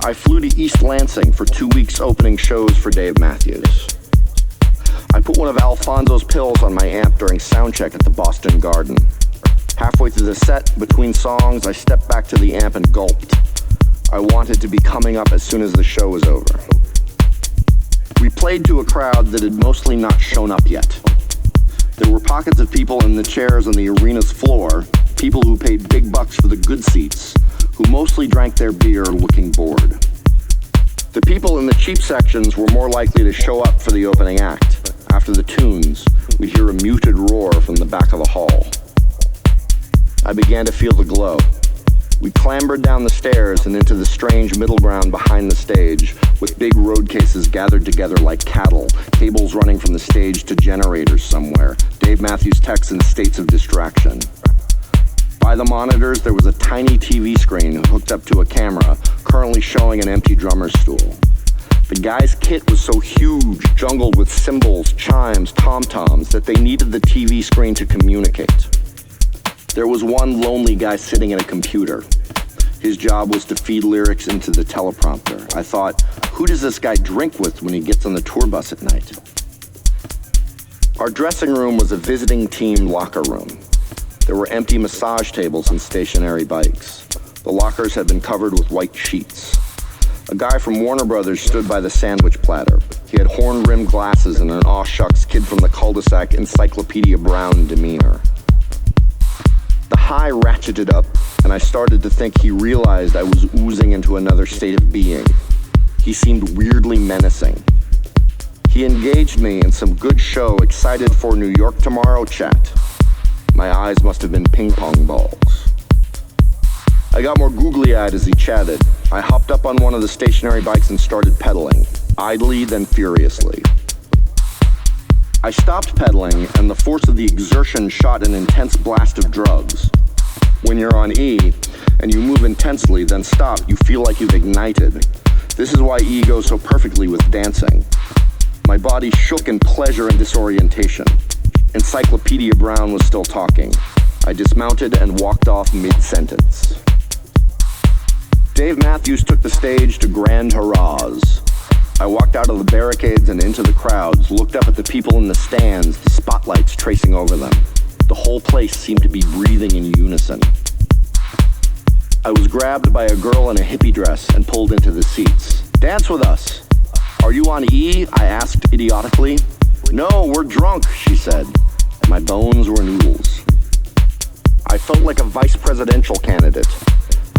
I flew to East Lansing for 2 weeks opening shows for Dave Matthews. I put one of Alfonso's pills on my amp during soundcheck at the Boston Garden. Halfway through the set, between songs, I stepped back to the amp and gulped. I wanted to be coming up as soon as the show was over. We played to a crowd that had mostly not shown up yet. There were pockets of people in the chairs on the arena's floor, people who paid big bucks for the good seats, who mostly drank their beer looking bored. The people in the cheap sections were more likely to show up for the opening act. After the tunes, we'd hear a muted roar from the back of the hall. I began to feel the glow. We clambered down the stairs and into the strange middle ground behind the stage, with big road cases gathered together like cattle, cables running from the stage to generators somewhere, Dave Matthews techs in states of distraction. By the monitors, there was a tiny TV screen hooked up to a camera, currently showing an empty drummer's stool. The guy's kit was so huge, jungled with cymbals, chimes, tom-toms, that they needed the TV screen to communicate. There was one lonely guy sitting at a computer. His job was to feed lyrics into the teleprompter. I thought, who does this guy drink with when he gets on the tour bus at night? Our dressing room was a visiting team locker room. There were empty massage tables and stationary bikes. The lockers had been covered with white sheets. A guy from Warner Brothers stood by the sandwich platter. He had horn-rimmed glasses and an aw-shucks kid from the cul-de-sac Encyclopedia Brown demeanor. The high ratcheted up, and I started to think he realized I was oozing into another state of being. He seemed weirdly menacing. He engaged me in some good show, excited for New York tomorrow chat. My eyes must have been ping-pong balls. I got more googly-eyed as he chatted. I hopped up on one of the stationary bikes and started pedaling, idly then furiously. I stopped pedaling, and the force of the exertion shot an intense blast of drugs. When you're on E, and you move intensely, then stop, you feel like you've ignited. This is why E goes so perfectly with dancing. My body shook in pleasure and disorientation. Encyclopedia Brown was still talking. I dismounted and walked off mid-sentence. Dave Matthews took the stage to grand hurrahs. I walked out of the barricades and into the crowds, looked up at the people in the stands, the spotlights tracing over them. The whole place seemed to be breathing in unison. I was grabbed by a girl in a hippie dress and pulled into the seats. "Dance with us." "Are you on E?" I asked idiotically. "No, we're drunk," she said. My bones were noodles. I felt like a vice presidential candidate.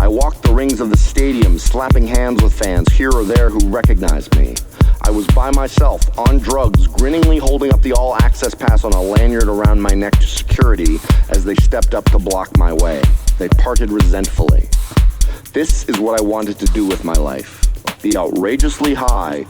I walked the rings of the stadium, slapping hands with fans here or there who recognized me. I was by myself, on drugs, grinningly holding up the all-access pass on a lanyard around my neck to security as they stepped up to block my way. They parted resentfully. This is what I wanted to do with my life. Be outrageously high,